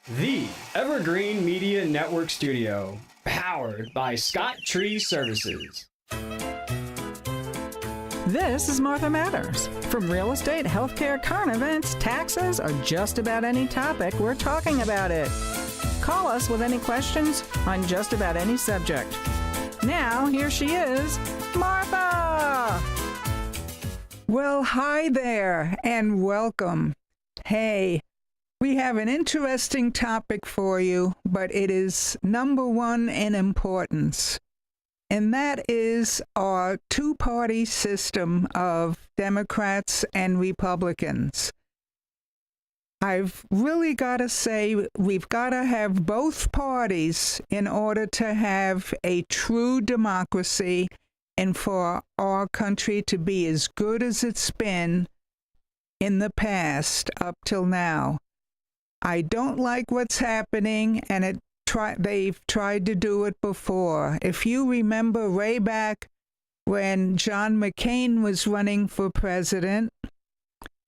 The Evergreen Media Network Studio, powered by Scott Tree Services. This is Martha Matters. From real estate, healthcare, current events, taxes, or just about any topic, we're talking about it. Call us with any questions on just about any subject. Now, here she is, Martha! Well, hi there, and welcome. Hey, we have an interesting topic for you, but it is number one in importance. And that is our two-party system of Democrats and Republicans. I've really got to say we've got to have both parties in order to have a true democracy and for our country to be as good as it's been in the past up till now. I don't like what's happening, and they've tried to do it before. If you remember way back when John McCain was running for president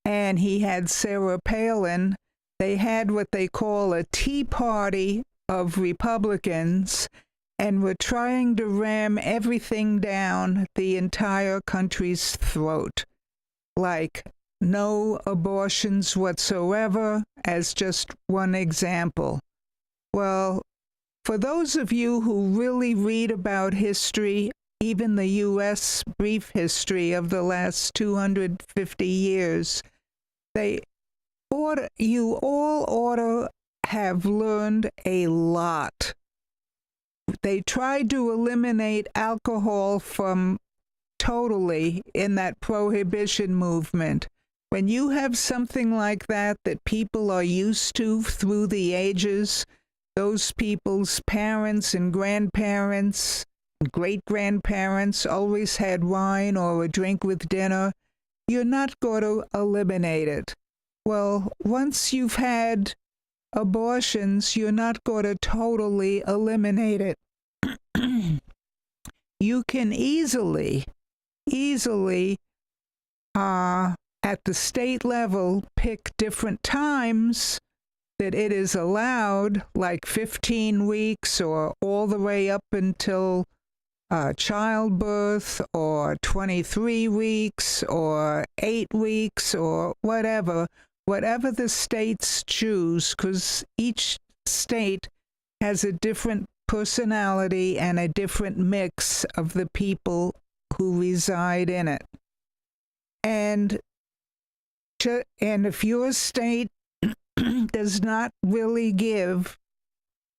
and he had Sarah Palin, they had what they call a Tea Party of Republicans and were trying to ram everything down the entire country's throat, like no abortions whatsoever, as just one example. Well, for those of you who really read about history, even the U.S. brief history of the last 250 years, you all ought to have learned a lot. They tried to eliminate alcohol from totally in that prohibition movement. When you have something like that people are used to through the ages, those people's parents and grandparents, great-grandparents always had wine or a drink with dinner, you're not going to eliminate it. Well, once you've had abortions, you're not going to totally eliminate it. You can easily, at the state level, pick different times that it is allowed, like 15 weeks or all the way up until childbirth, or 23 weeks or 8 weeks or whatever the states choose, because each state has a different personality and a different mix of the people who reside in it. And if your state does not really give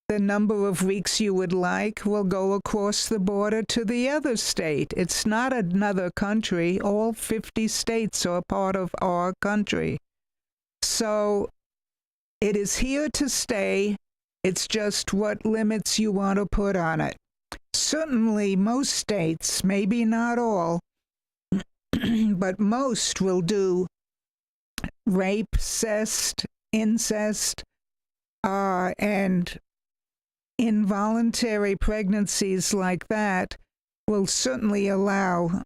the number of weeks you would like, will go across the border to the other state. It's not another country. All 50 states are part of our country. So it is here to stay. It's just what limits you want to put on it. Certainly most states, maybe not all, but most will do rape, incest, and involuntary pregnancies like that will certainly allow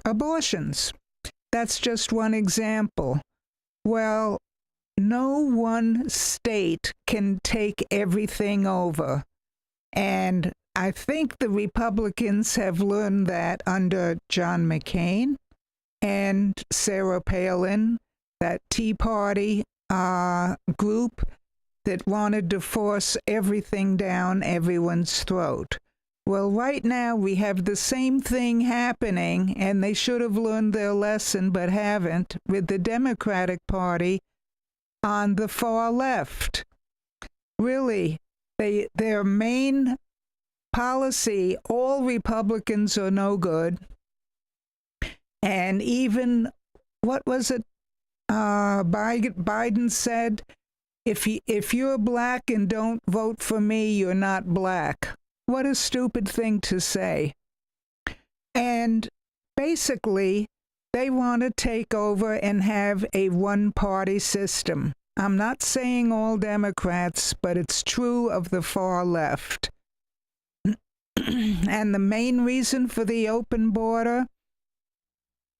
abortions. That's just one example. Well, no one state can take everything over. And I think the Republicans have learned that under John McCain and Sarah Palin, that Tea Party group that wanted to force everything down everyone's throat. Well, right now we have the same thing happening, and they should have learned their lesson but haven't, with the Democratic Party on the far left. Really, their main policy, all Republicans are no good. And even, what was it? Biden said, if you're black and don't vote for me, you're not black. What a stupid thing to say. And basically, they want to take over and have a one-party system. I'm not saying all Democrats, but it's true of the far left. And the main reason for the open border,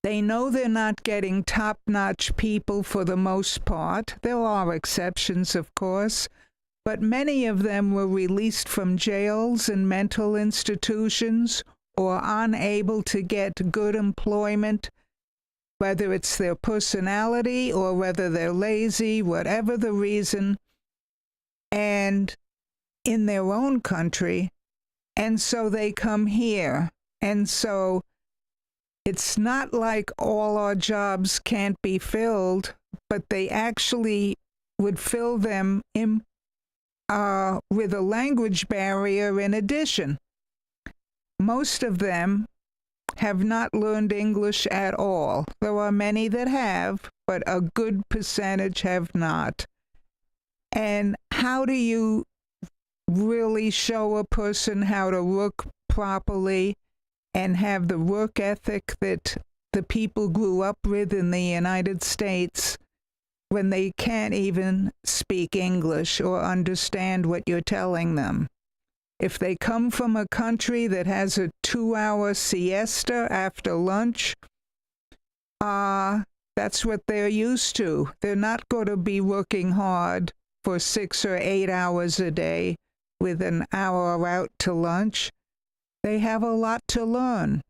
They know they're not getting top-notch people for the most part. There are exceptions, of course, but many of them were released from jails and mental institutions or unable to get good employment, whether it's their personality or whether they're lazy, whatever the reason, and in their own country, and so they come here. And so it's not like all our jobs can't be filled, but they actually would fill them with a language barrier in addition. Most of them have not learned English at all. There are many that have, but a good percentage have not. And how do you really show a person how to work properly and have the work ethic that the people grew up with in the United States when they can't even speak English or understand what you're telling them? If they come from a country that has a 2-hour siesta after lunch, that's what they're used to. They're not going to be working hard for 6 or 8 hours a day with an hour out to lunch. They have a lot to learn.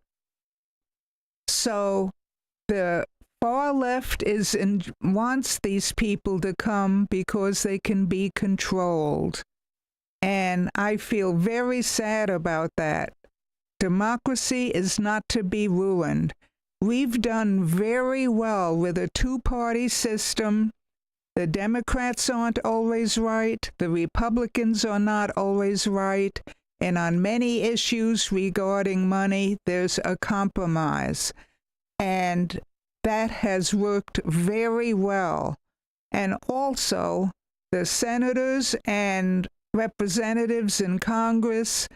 So the far left wants these people to come because they can be controlled. And I feel very sad about that. Democracy is not to be ruined. We've done very well with a two-party system. The Democrats aren't always right. The Republicans are not always right. And on many issues regarding money, there's a compromise. And that has worked very well. And also, the senators and representatives in Congress,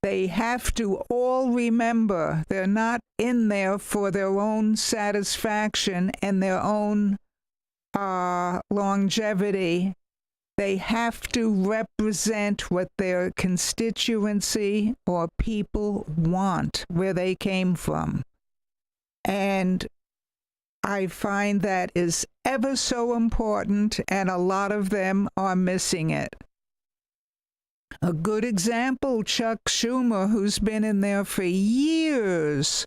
they have to all remember they're not in there for their own satisfaction and their own longevity. They have to represent what their constituency or people want, where they came from. And I find that is ever so important, and a lot of them are missing it. A good example, Chuck Schumer, who's been in there for years.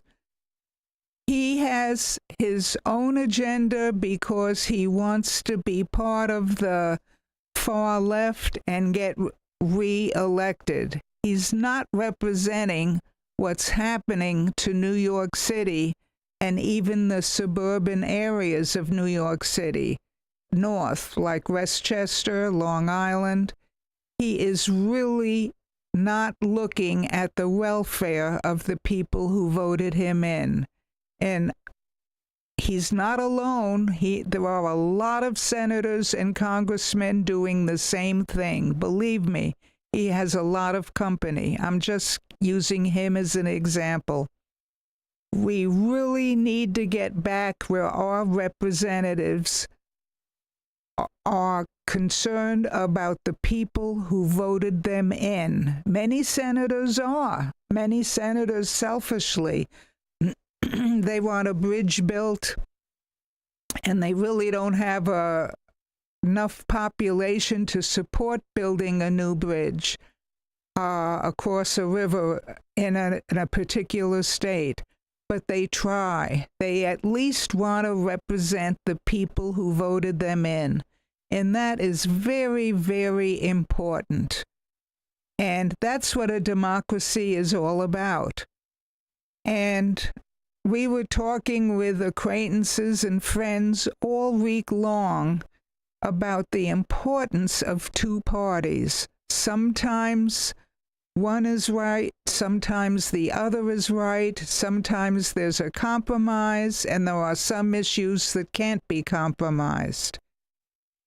He has his own agenda because he wants to be part of the far left and get re-elected. He's not representing what's happening to New York City and even the suburban areas of New York City, north, like Westchester, Long Island. He is really not looking at the welfare of the people who voted him in. And he's not alone. There are a lot of senators and congressmen doing the same thing. Believe me, he has a lot of company. I'm just using him as an example. We really need to get back where our representatives are concerned about the people who voted them in. Many senators are. Many senators selfishly. They want a bridge built, and they really don't have enough population to support building a new bridge across a river in a particular state. But they try. They at least want to represent the people who voted them in. And that is very, very important. And that's what a democracy is all about. And we were talking with acquaintances and friends all week long about the importance of two parties. Sometimes one is right, sometimes the other is right, sometimes there's a compromise, and there are some issues that can't be compromised.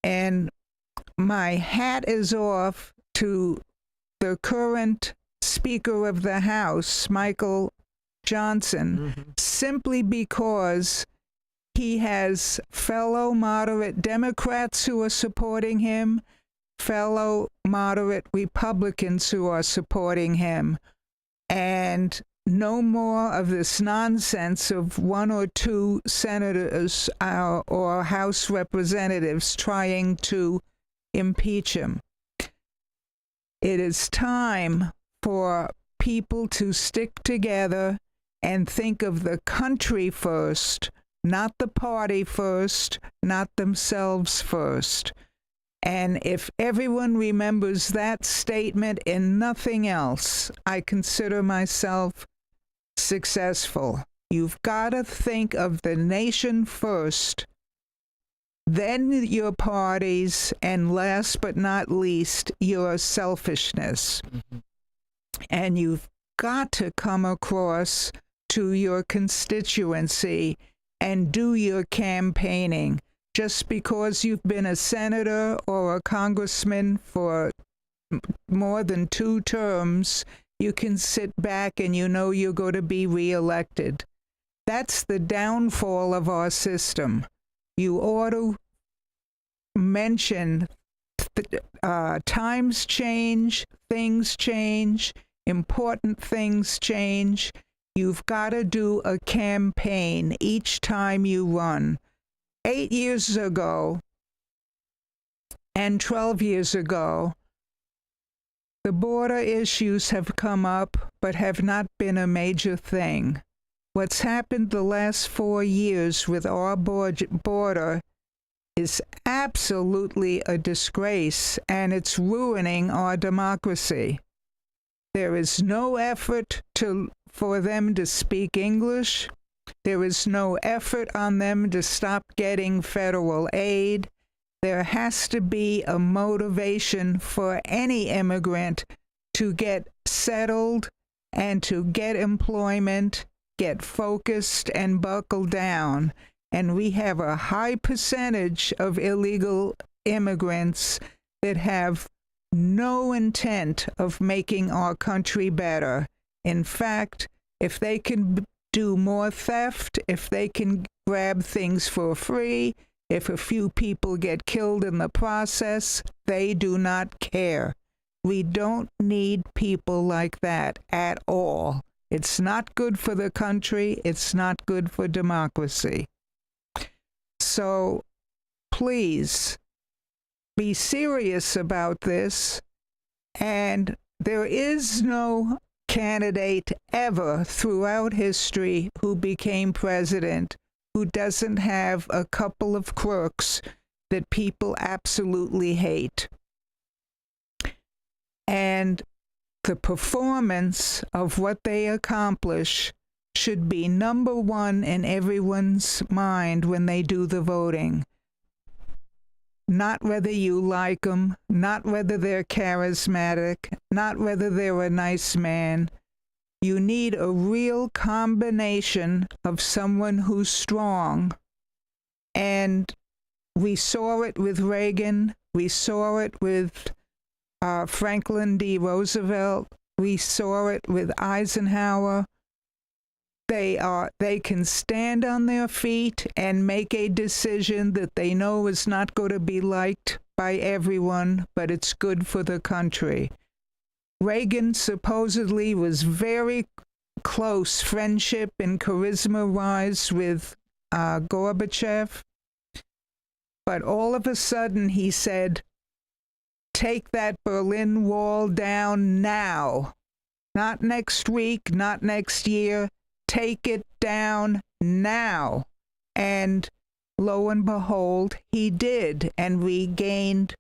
And my hat is off to the current Speaker of the House, Michael Johnson, simply because he has fellow moderate Democrats who are supporting him, fellow moderate Republicans who are supporting him. And no more of this nonsense of one or two senators or House representatives trying to impeach him. It is time for people to stick together and think of the country first, not the party first, not themselves first. And if everyone remembers that statement and nothing else, I consider myself successful. You've got to think of the nation first, then your parties, and last but not least, your selfishness. Mm-hmm. And you've got to come across to your constituency and do your campaigning. Just because you've been a senator or a congressman for more than 2 terms, you can sit back and you know you're going to be reelected. That's the downfall of our system. You ought to mention times change, things change, important things change. You've got to do a campaign each time you run. 8 years ago and 12 years ago, the border issues have come up but have not been a major thing. What's happened the last 4 years with our border is absolutely a disgrace, and it's ruining our democracy. There is no effort for them to speak English. There is no effort on them to stop getting federal aid. There has to be a motivation for any immigrant to get settled and to get employment, get focused, and buckle down. And we have a high percentage of illegal immigrants that have no intent of making our country better. In fact, if they can do more theft, if they can grab things for free, if a few people get killed in the process, they do not care. We don't need people like that at all. It's not good for the country. It's not good for democracy. So please be serious about this. And there is no candidate ever throughout history who became president who doesn't have a couple of crooks that people absolutely hate. And the performance of what they accomplish should be number one in everyone's mind when they do the voting. Not whether you like them, not whether they're charismatic, not whether they're a nice man. You need a real combination of someone who's strong. And we saw it with Reagan. We saw it with Franklin D. Roosevelt. We saw it with Eisenhower. They can stand on their feet and make a decision that they know is not going to be liked by everyone, but it's good for the country. Reagan supposedly was very close friendship and charisma-wise with Gorbachev, but all of a sudden he said, take that Berlin Wall down now. Not next week, not next year. Take it down now. And lo and behold, he did, and we gained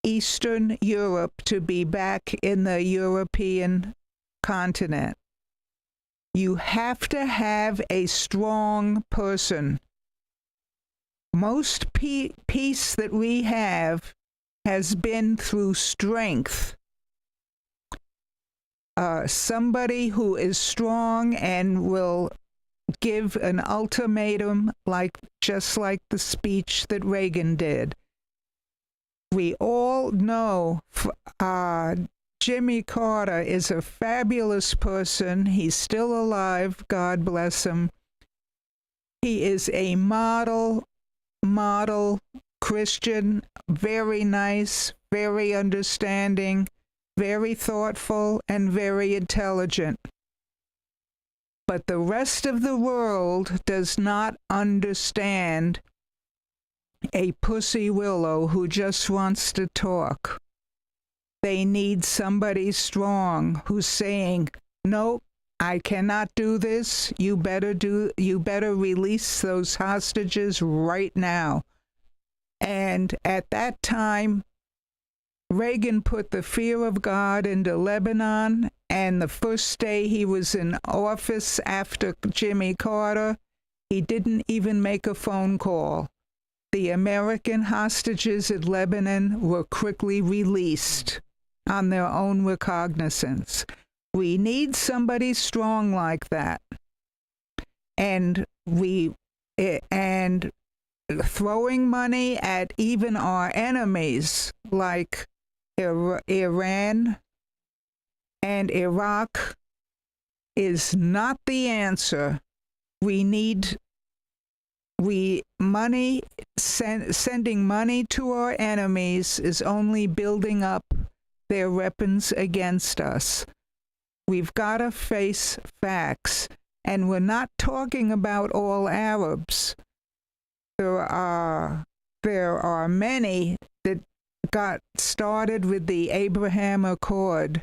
Eastern Europe to be back in the European continent. You have to have a strong person. Most peace that we have has been through strength. Somebody who is strong and will give an ultimatum, just like the speech that Reagan did. We all know Jimmy Carter is a fabulous person. He's still alive, God bless him. He is a model Christian, very nice, very understanding, very thoughtful, and very intelligent. but the rest of the world does not understand a pussy willow who just wants to talk. They need somebody strong who's saying, nope, I cannot do this. You better release those hostages right now. And at that time, Reagan put the fear of God into Lebanon, and the first day he was in office after Jimmy Carter, he didn't even make a phone call. The American hostages in Lebanon were quickly released on their own recognizance. We need somebody strong like that. And throwing money at even our enemies like Iran and Iraq is not the answer. Sending money to our enemies is only building up their weapons against us. We've got to face facts, and we're not talking about all Arabs. There are many that got started with the Abraham Accord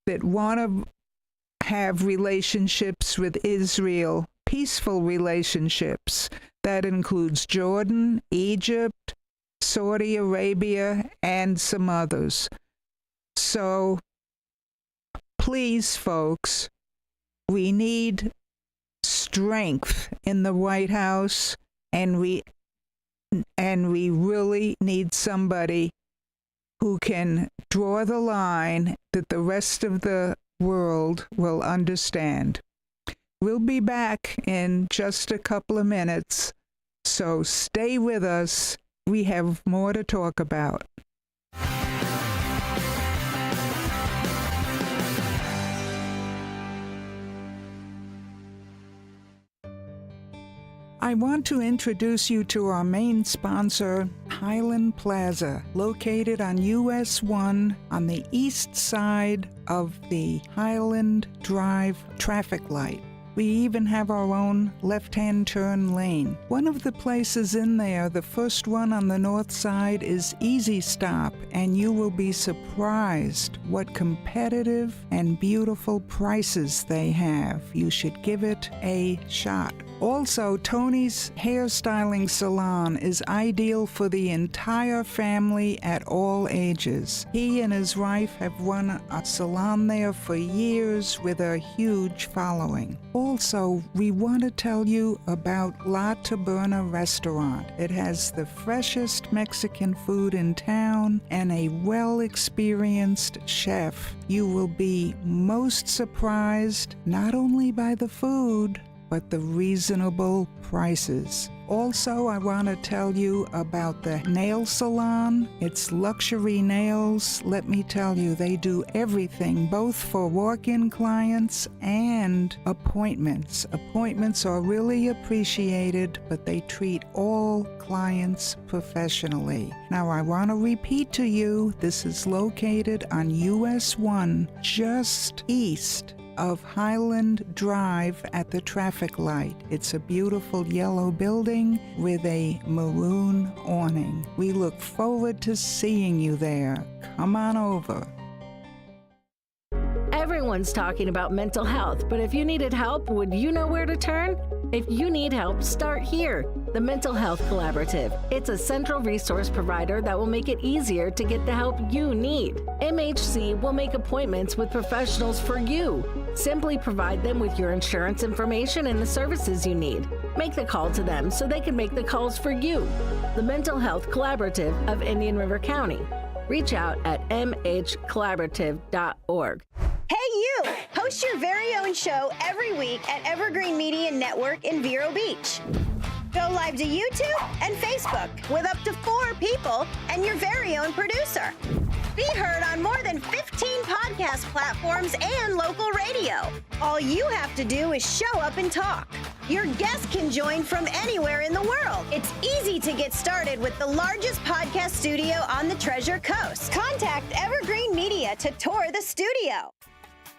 that want to have relationships with Israel, peaceful relationships. That includes Jordan, Egypt, Saudi Arabia, and some others. So, please, folks, we need strength in the White House, and we really need somebody who can draw the line that the rest of the world will understand. We'll be back in just a couple of minutes, so stay with us. We have more to talk about. I want to introduce you to our main sponsor, Highland Plaza, located on US 1 on the east side of the Highland Drive traffic light. We even have our own left-hand turn lane. One of the places in there, the first one on the north side, is Easy Stop, and you will be surprised what competitive and beautiful prices they have. You should give it a shot. Also, Tony's Hairstyling Salon is ideal for the entire family at all ages. He and his wife have run a salon there for years with a huge following. Also, we want to tell you about La Taberna Restaurant. It has the freshest Mexican food in town and a well-experienced chef. You will be most surprised not only by the food, but the reasonable prices. Also, I want to tell you about the nail salon. It's Luxury Nails. Let me tell you, they do everything, both for walk-in clients and appointments. Appointments are really appreciated, but they treat all clients professionally. Now, I want to repeat to you, this is located on US 1, just east of Highland Drive at the traffic light. It's a beautiful yellow building with a maroon awning. We look forward to seeing you there. Come on over. Everyone's talking about mental health, but if you needed help, would you know where to turn? If you need help, start here. The Mental Health Collaborative. It's a central resource provider that will make it easier to get the help you need. MHC will make appointments with professionals for you. Simply provide them with your insurance information and the services you need. Make the call to them so they can make the calls for you. The Mental Health Collaborative of Indian River County. Reach out at mhcollaborative.org. Hey you! Host your very own show every week at Evergreen Media Network in Vero Beach. Go live to YouTube and Facebook with up to 4 people and your very own producer. Be heard on more than 15 podcast platforms and local radio. All you have to do is show up and talk. Your guests can join from anywhere in the world. It's easy to get started with the largest podcast studio on the Treasure Coast. Contact Evergreen Media to tour the studio.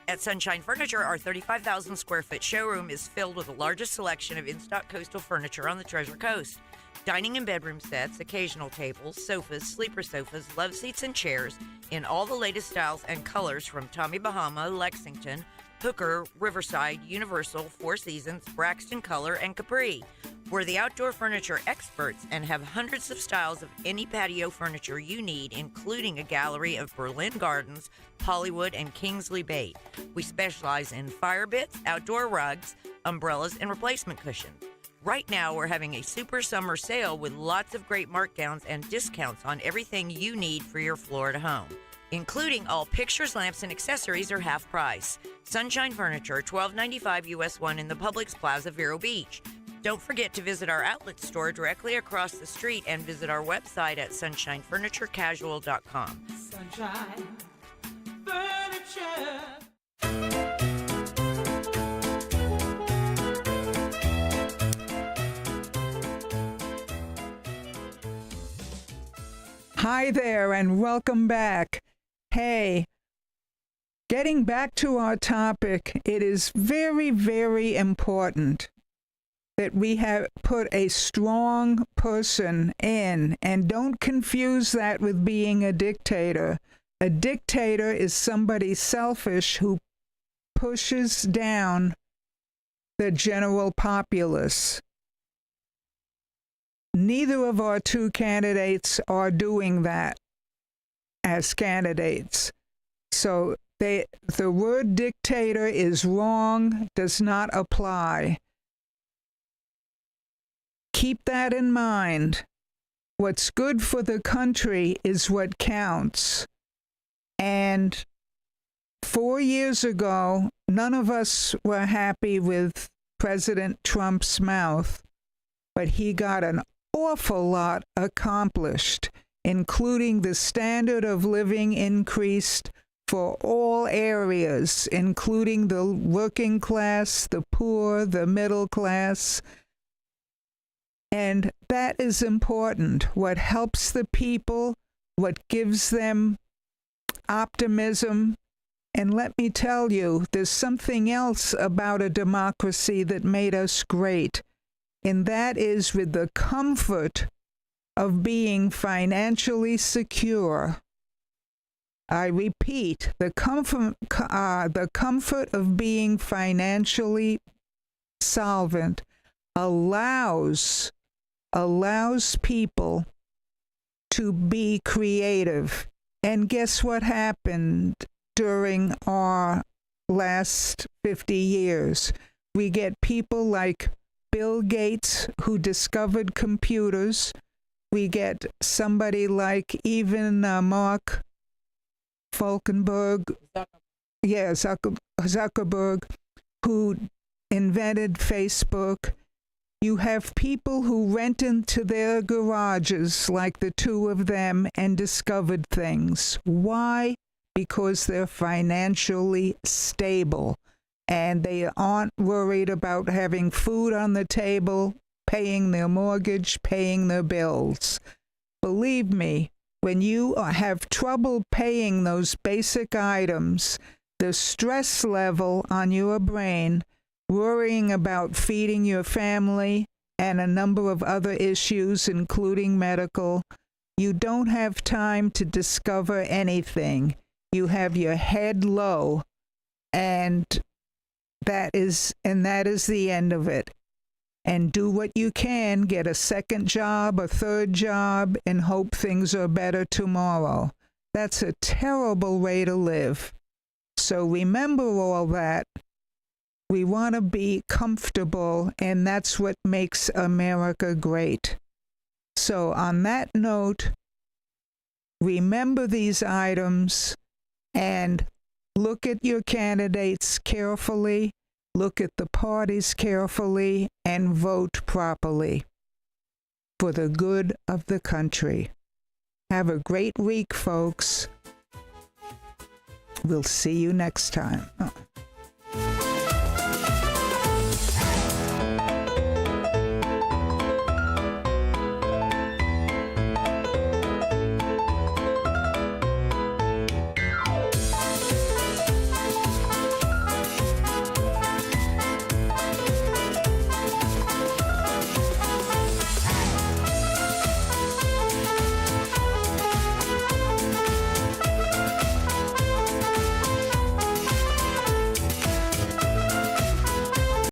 At Sunshine Furniture, our 35,000 square foot showroom is filled with the largest selection of in-stock coastal furniture on the Treasure Coast. Dining and bedroom sets, occasional tables, sofas, sleeper sofas, love seats, and chairs in all the latest styles and colors from Tommy Bahama, Lexington, Hooker, Riverside, Universal, Four Seasons, Braxton Color, and Capri. We're the outdoor furniture experts and have hundreds of styles of any patio furniture you need, including a gallery of Berlin Gardens, Hollywood, and Kingsley Bait. We specialize in fire bits, outdoor rugs, umbrellas, and replacement cushions. Right now, we're having a super summer sale with lots of great markdowns and discounts on everything you need for your Florida home, including all pictures, lamps, and accessories are half price. Sunshine Furniture, $12.95 US 1 in the Publix Plaza, Vero Beach. Don't forget to visit our outlet store directly across the street and visit our website at sunshinefurniturecasual.com. Sunshine Furniture. Hi there, and welcome back. Hey, getting back to our topic, it is very, very important that we have put a strong person in, and don't confuse that with being a dictator. A dictator is somebody selfish who pushes down the general populace. Neither of our two candidates are doing that as candidates. So the word dictator is wrong, does not apply. Keep that in mind. What's good for the country is what counts. And 4 years ago, none of us were happy with President Trump's mouth, but he got an awful lot accomplished, including the standard of living increased for all areas, including the working class, the poor, the middle class. And that is important. What helps the people, what gives them optimism. And let me tell you, there's something else about a democracy that made us great. And that is with the comfort of being financially secure. I repeat, the comfort of being financially solvent allows people to be creative. And guess what happened during our last 50 years? We get people like Bill Gates, who discovered computers. We get somebody like even Mark Zuckerberg, who invented Facebook. You have people who rent into their garages, like the two of them, and discovered things. Why? Because they're financially stable. And they aren't worried about having food on the table, paying their mortgage, paying their bills. Believe me, when you have trouble paying those basic items, the stress level on your brain, worrying about feeding your family and a number of other issues, including medical, you don't have time to discover anything. You have your head low, and that is the end of it. And do what you can, get a second job, a third job, and hope things are better tomorrow. That's a terrible way to live. So remember all that. We want to be comfortable, and that's what makes America great. So on that note, remember these items and look at your candidates carefully, look at the parties carefully, and vote properly for the good of the country. Have a great week, folks. We'll see you next time.